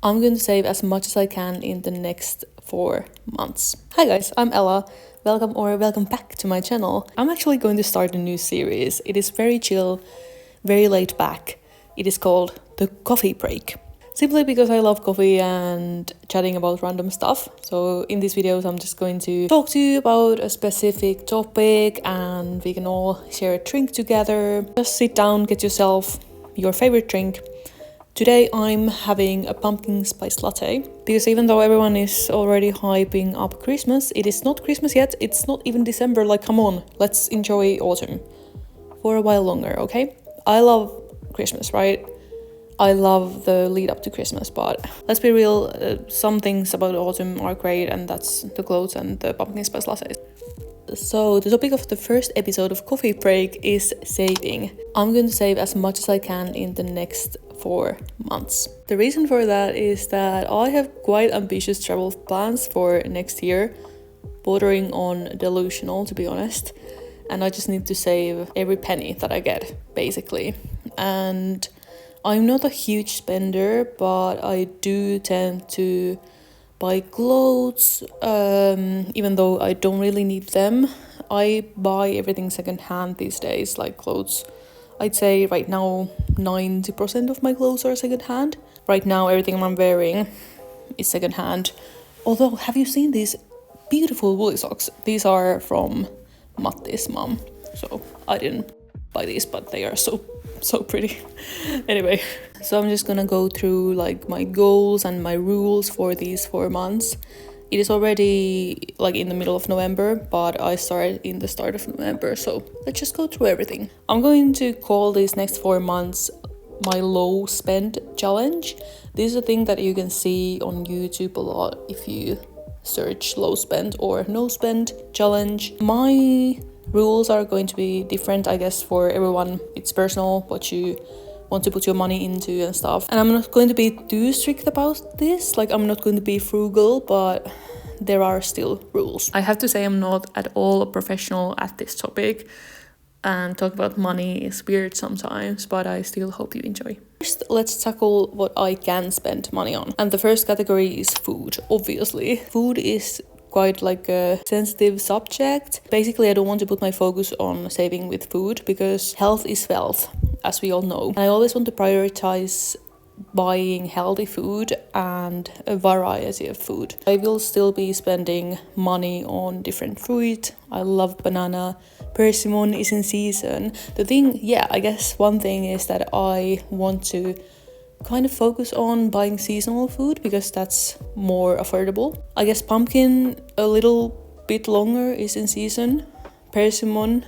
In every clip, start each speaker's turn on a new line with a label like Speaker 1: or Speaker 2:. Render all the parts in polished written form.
Speaker 1: I'm going to save as much as I can in the next 4 months. Hi guys, I'm Ella. Welcome back to my channel. I'm actually going to start a new series. It is very chill, very laid back. It is called The Coffee Break. Simply because I love coffee and chatting about random stuff. So in these videos I'm just going to talk to you about a specific topic and we can all share a drink together. Just sit down, get yourself your favorite drink. Today I'm having a pumpkin spice latte because even though everyone is already hyping up Christmas, it is not Christmas yet, it's not even December, like come on, let's enjoy autumn for a while longer, okay? I love Christmas, right? I love the lead up to Christmas, but let's be real, some things about autumn are great and that's the clothes and the pumpkin spice lattes. So the topic of the first episode of Coffee Break is saving. I'm going to save as much as I can in the next 4 months. The reason for that is that I have quite ambitious travel plans for next year, bordering on delusional to be honest, and I just need to save every penny that I get basically. And I'm not a huge spender, but I do tend to buy clothes, even though I don't really need them. I buy everything secondhand these days, like clothes. I'd say right now 90% of my clothes are secondhand. Right now everything I'm wearing is secondhand. Although, have you seen these beautiful woolly socks? These are from Matti's mom. So I didn't buy these, but they are so pretty. Anyway, so I'm just gonna go through like my goals and my rules for these 4 months. It is already like in the middle of November, but I started in the start of November, so let's just go through everything. I'm going to call these next 4 months my low spend challenge. This is a thing that you can see on YouTube a lot if you search low spend or no spend challenge. My rules are going to be different, I guess, for everyone. It's personal what you want to put your money into and stuff. And I'm not going to be too strict about this. Like, I'm not going to be frugal, but there are still rules. I have to say I'm not at all a professional at this topic. And talk about money is weird sometimes, but I still hope you enjoy. First, let's tackle what I can spend money on. And the first category is food, obviously. Food is quite like a sensitive subject. Basically, I don't want to put my focus on saving with food because health is wealth, as we all know. And I always want to prioritize buying healthy food and a variety of food. I will still be spending money on different fruit. I love banana. Persimmon is in season. The thing, I guess one thing is that I want to kind of focus on buying seasonal food because that's more affordable. I guess pumpkin a little bit longer is in season. Persimmon,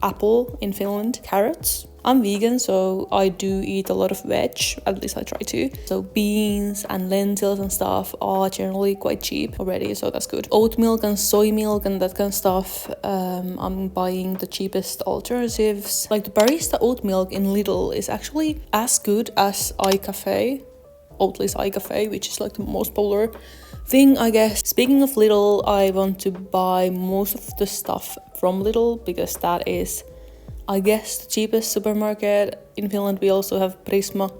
Speaker 1: apple in Finland, carrots. I'm vegan, so I do eat a lot of veg, at least I try to. So beans and lentils and stuff are generally quite cheap already, so that's good. Oat milk and soy milk and that kind of stuff, I'm buying the cheapest alternatives. Like the barista oat milk in Lidl is actually as good as iCafe, Oatly's iCafe, which is like the most popular thing, I guess. Speaking of Lidl, I want to buy most of the stuff from Lidl because that is, I guess, the cheapest supermarket. In Finland we also have Prisma,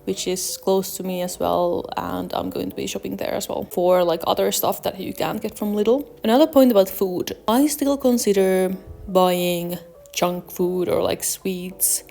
Speaker 1: which is close to me as well, and I'm going to be shopping there as well for like other stuff that you can't get from Lidl. Another point about food, I still consider buying junk food or like sweets,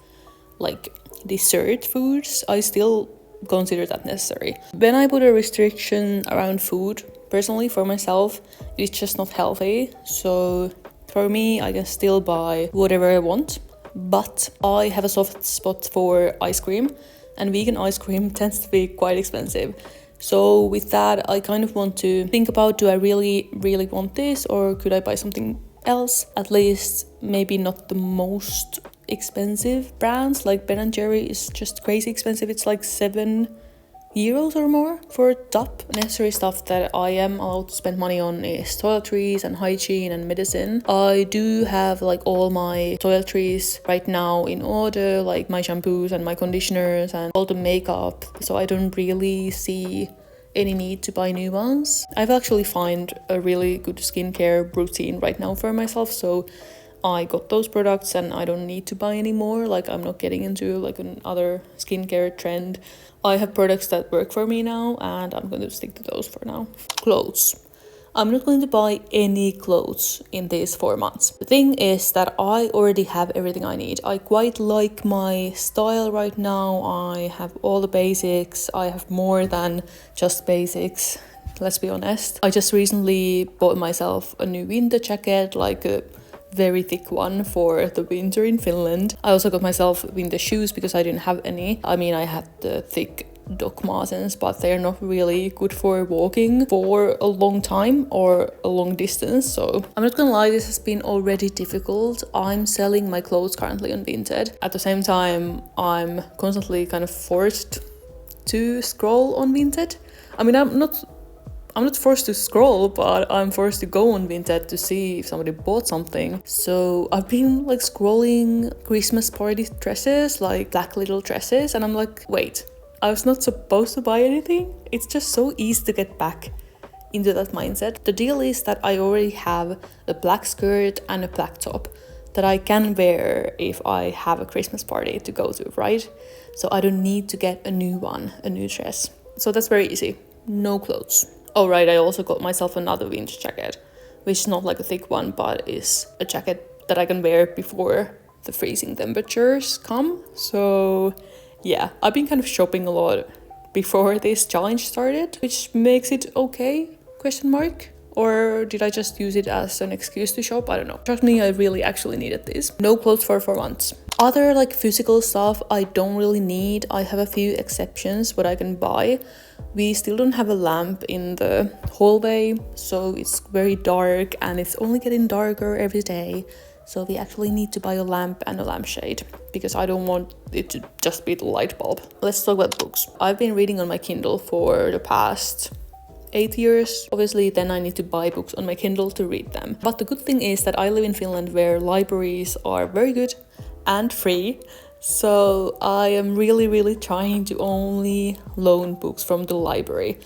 Speaker 1: like dessert foods. I still consider that necessary. When I put a restriction around food, personally for myself, it's just not healthy. So for me, I can still buy whatever I want, but I have a soft spot for ice cream, and vegan ice cream tends to be quite expensive. So with that, I kind of want to think about, do I really want this, or could I buy something else? At least maybe not the most expensive brands, like Ben & Jerry is just crazy expensive. It's like €7 or more for top. Necessary stuff that I am allowed to spend money on is toiletries and hygiene and medicine. I do have like all my toiletries right now in order, like my shampoos and my conditioners and all the makeup, so I don't really see any need to buy new ones. I've actually found a really good skincare routine right now for myself, so I got those products and I don't need to buy anymore. Like, I'm not getting into like another skincare trend. I have products that work for me now and I'm going to stick to those for now. Clothes. I'm not going to buy any clothes in these 4 months. The thing is that I already have everything I need. I quite like my style right now. I have all the basics. I have more than just basics, let's be honest. I just recently bought myself a new winter jacket, like a very thick one for the winter in Finland. I also got myself winter shoes because I didn't have any. I mean, I had the thick Doc Martens, but they're not really good for walking for a long time or a long distance. So I'm not gonna lie, this has been already difficult. I'm selling my clothes currently on Vinted. At the same time, I'm constantly kind of forced to scroll on Vinted. I mean, I'm not forced to scroll, but I'm forced to go on Vinted to see if somebody bought something. So I've been like scrolling Christmas party dresses, like black little dresses, and I'm like, wait, I was not supposed to buy anything? It's just so easy to get back into that mindset. The deal is that I already have a black skirt and a black top that I can wear if I have a Christmas party to go to, right? So I don't need to get a new one, a new dress. So that's very easy. No clothes. Oh right, I also got myself another winter jacket, which is not like a thick one, but is a jacket that I can wear before the freezing temperatures come. So yeah, I've been kind of shopping a lot before this challenge started, which makes it okay, question mark? Or did I just use it as an excuse to shop? I don't know. Trust me, I really actually needed this. No clothes for 4 months. Other like physical stuff I don't really need. I have a few exceptions what I can buy. We still don't have a lamp in the hallway, so it's very dark and it's only getting darker every day. So we actually need to buy a lamp and a lampshade because I don't want it to just be the light bulb. Let's talk about books. I've been reading on my Kindle for the past 8 years. Obviously, then I need to buy books on my Kindle to read them. But the good thing is that I live in Finland where libraries are very good and free. So I am really trying to only loan books from the library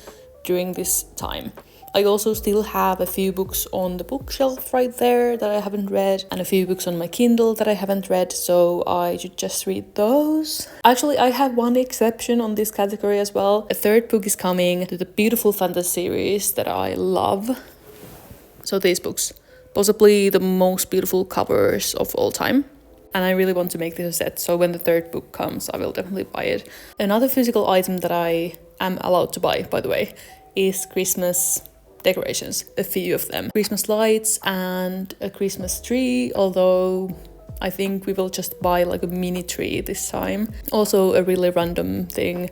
Speaker 1: during this time. I also still have a few books on the bookshelf right there that I haven't read, and a few books on my Kindle that I haven't read, so I should just read those. Actually, I have one exception on this category as well. A third book is coming to the beautiful fantasy series that I love. So these books, possibly the most beautiful covers of all time. And I really want to make this a set, so when the third book comes, I will definitely buy it. Another physical item that I am allowed to buy, by the way, is Christmas decorations, a few of them. Christmas lights and a Christmas tree, although I think we will just buy like a mini tree this time. Also a really random thing,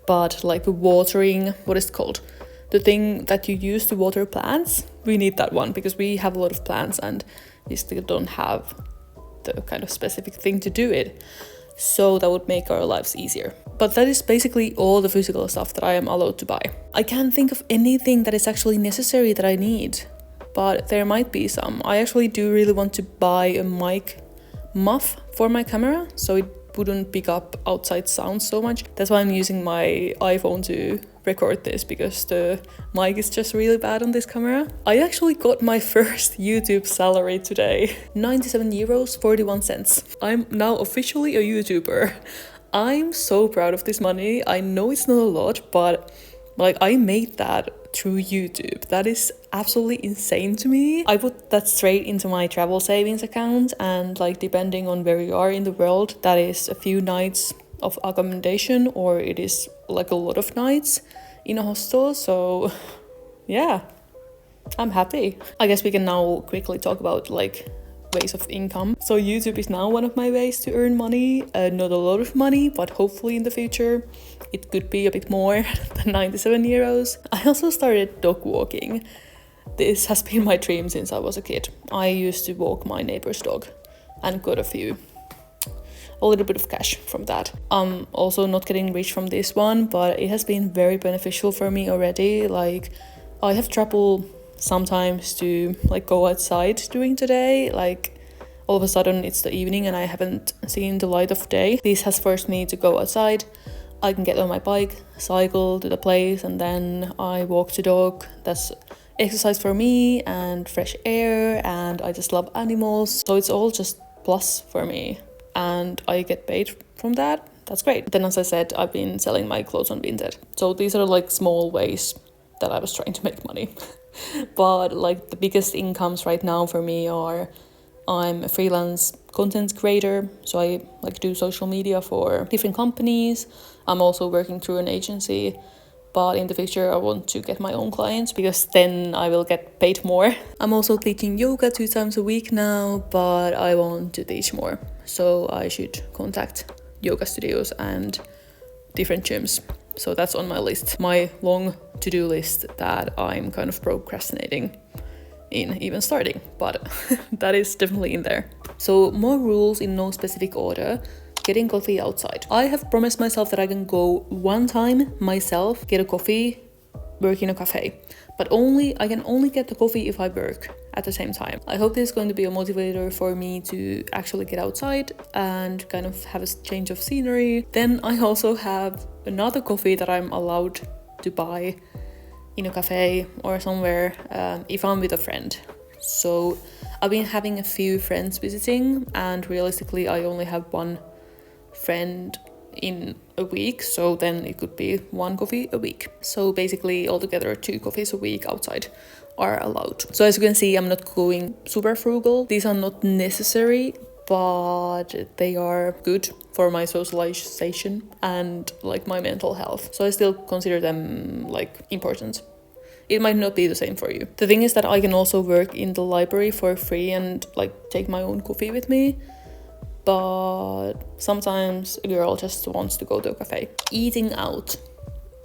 Speaker 1: but like watering, what is it called? The thing that you use to water plants. We need that one because we have a lot of plants and we still don't have the kind of specific thing to do it. So that would make our lives easier. But that is basically all the physical stuff that I am allowed to buy. I can't think of anything that is actually necessary that I need, but there might be some. I actually do really want to buy a mic muff for my camera, so it wouldn't pick up outside sound so much. That's why I'm using my iPhone to record this, because the mic is just really bad on this camera. I actually got my first YouTube salary today. 97 euros 41 cents. I'm now officially a YouTuber. I'm so proud of this money. I know it's not a lot, but like I made that through YouTube. That is absolutely insane to me. I put that straight into my travel savings account, and like depending on where you are in the world, that is a few nights of accommodation, or it is like a lot of nights in a hostel. So yeah, I'm happy. I guess we can now quickly talk about like ways of income. So YouTube is now one of my ways to earn money. Not a lot of money, but hopefully in the future it could be a bit more than 97 euros. I also started dog walking. This has been my dream since I was a kid. I used to walk my neighbor's dog and got a little bit of cash from that. I'm also not getting rich from this one, but it has been very beneficial for me already. Like I have trouble sometimes to like go outside during the day, like all of a sudden it's the evening and I haven't seen the light of day. This has forced me to go outside. I can get on my bike, cycle to the place, and then I walk the dog. That's exercise for me and fresh air, and I just love animals. So it's all just plus for me, and I get paid from that. That's great. Then, as I said, I've been selling my clothes on Vinted. So these are like small ways that I was trying to make money. But like the biggest incomes right now for me are I'm a freelance content creator, so I like do social media for different companies. I'm also working through an agency, but in the future I want to get my own clients because then I will get paid more. I'm also teaching yoga 2 times a week now, but I want to teach more, so I should contact yoga studios and different gyms. So that's on my list, my long to-do list that I'm kind of procrastinating in even starting, but that is definitely in there. So more rules in no specific order. Getting coffee outside. I have promised myself that I can go one time myself, get a coffee, work in a cafe, but I can only get the coffee if I work at the same time. I hope this is going to be a motivator for me to actually get outside and kind of have a change of scenery. Then I also have another coffee that I'm allowed to buy in a cafe or somewhere if I'm with a friend. So I've been having a few friends visiting, and realistically I only have one friend in a week, so then it could be 1 coffee a week. So basically altogether 2 coffees a week outside are allowed. So as you can see, I'm not going super frugal. These are not necessary, but they are good for my socialization and like my mental health. So I still consider them like important. It might not be the same for you. The thing is that I can also work in the library for free and like take my own coffee with me. But sometimes a girl just wants to go to a cafe. Eating out.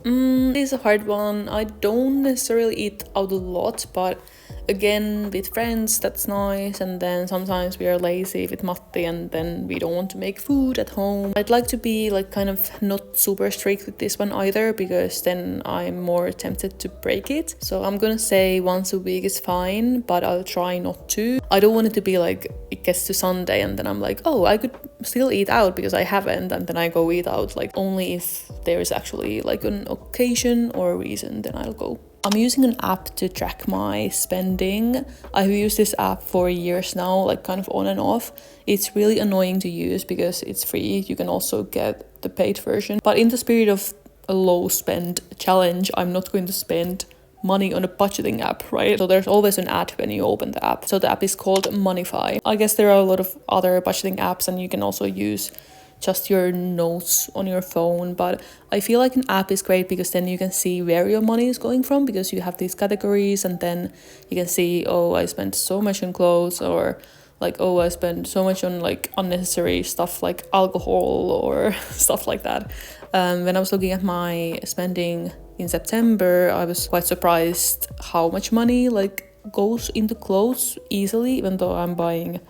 Speaker 1: This is a hard one. I don't necessarily eat out a lot, but again, with friends, that's nice. And then sometimes we are lazy with Matti and then we don't want to make food at home. I'd like to be like kind of not super strict with this one either, because then I'm more tempted to break it. So I'm gonna say once a week is fine, but I'll try not to. I don't want it to be like it gets to Sunday and then I'm like, oh, I could still eat out because I haven't, and then I go eat out. Like only if there is actually like an occasion or a reason, then I'll go. I'm using an app to track my spending. I've used this app for years now, like kind of on and off. It's really annoying to use because it's free. You can also get the paid version. But in the spirit of a low spend challenge, I'm not going to spend money on a budgeting app, right? So there's always an ad when you open the app. So the app is called Moneyfy. I guess there are a lot of other budgeting apps, and you can also use just your notes on your phone, but I feel like an app is great because then you can see where your money is going from, because you have these categories and then you can see, oh, I spent so much on clothes, or like, oh, I spent so much on like unnecessary stuff like alcohol or stuff like that. When I was looking at my spending in September, I was quite surprised how much money like goes into clothes easily, even though I'm buying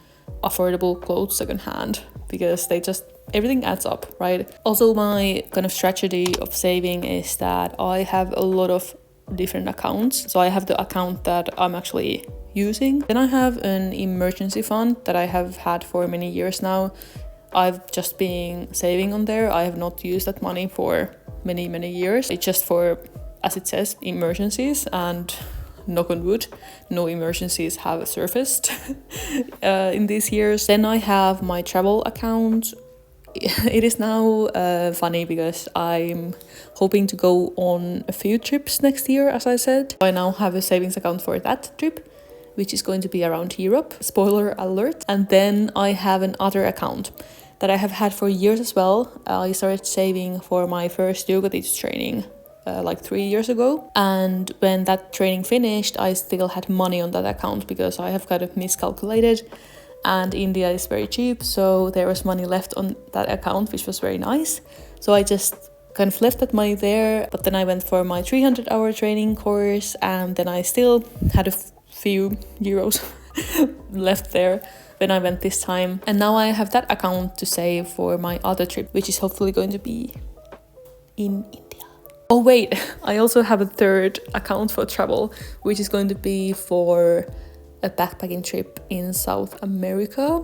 Speaker 1: affordable clothes secondhand, because everything adds up, right? Also, my kind of strategy of saving is that I have a lot of different accounts. So I have the account that I'm actually using. Then I have an emergency fund that I have had for many years now. I've just been saving on there. I have not used that money for many years. It's just for, as it says, emergencies, and knock on wood, no emergencies have surfaced in these years. Then I have my travel account. It is now funny because I'm hoping to go on a few trips next year, as I said. I now have a savings account for that trip, which is going to be around Europe. Spoiler alert. And then I have another account that I have had for years as well. I started saving for my first yoga teacher training like 3 years ago. And when that training finished, I still had money on that account because I have kind of miscalculated. And India is very cheap, so there was money left on that account, which was very nice. So I just kind of left that money there, but then I went for my 300-hour training course, and then I still had a few euros left there when I went this time. And now I have that account to save for my other trip, which is hopefully going to be in India. Oh wait, I also have a third account for travel, which is going to be for a backpacking trip in South America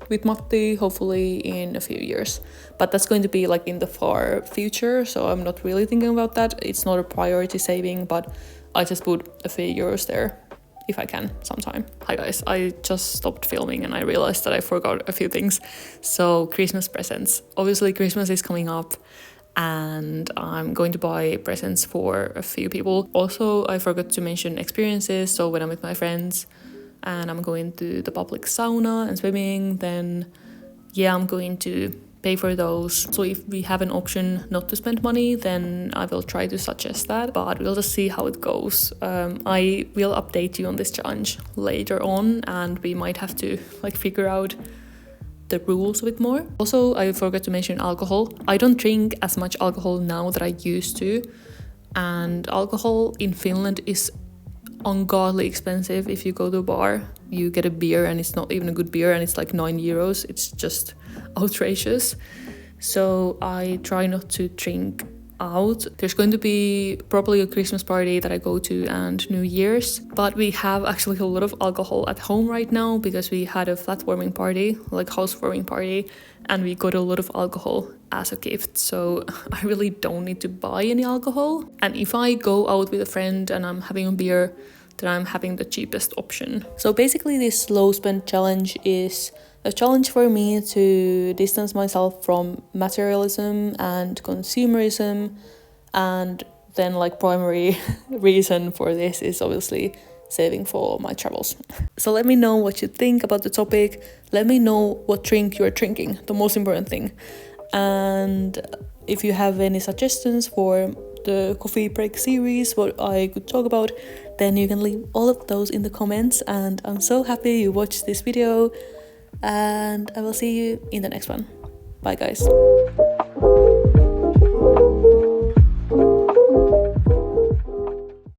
Speaker 1: with Matti, hopefully in a few years. But that's going to be like in the far future, so I'm not really thinking about that. It's not a priority saving, but I just put a few euros there if I can sometime. Hi guys, I just stopped filming and I realized that I forgot a few things. So Christmas presents. Obviously Christmas is coming up and I'm going to buy presents for a few people. Also, I forgot to mention experiences. So when I'm with my friends and I'm going to the public sauna and swimming, then yeah, I'm going to pay for those. So if we have an option not to spend money, then I will try to suggest that, but we'll just see how it goes. I will update you on this challenge later on, and we might have to like figure out the rules a bit more. Also, I forgot to mention alcohol. I don't drink as much alcohol now that I used to, and alcohol in Finland is ungodly expensive. If you go to a bar, you get a beer and it's not even a good beer and it's like 9 euros. It's just outrageous. So I try not to drink out. There's going to be probably a Christmas party that I go to and New Year's, but we have actually a lot of alcohol at home right now because we had a flat warming party, like housewarming party, and we got a lot of alcohol as a gift. So I really don't need to buy any alcohol. And if I go out with a friend and I'm having a beer, then I'm having the cheapest option. So basically this low spend challenge is a challenge for me to distance myself from materialism and consumerism, and then like primary reason for this is obviously saving for my travels. So let me know what you think about the topic. Let me know what drink you're drinking, the most important thing. And if you have any suggestions for the coffee break series, what I could talk about, then you can leave all of those in the comments. And I'm so happy you watched this video, and I will see you in the next one. Bye guys.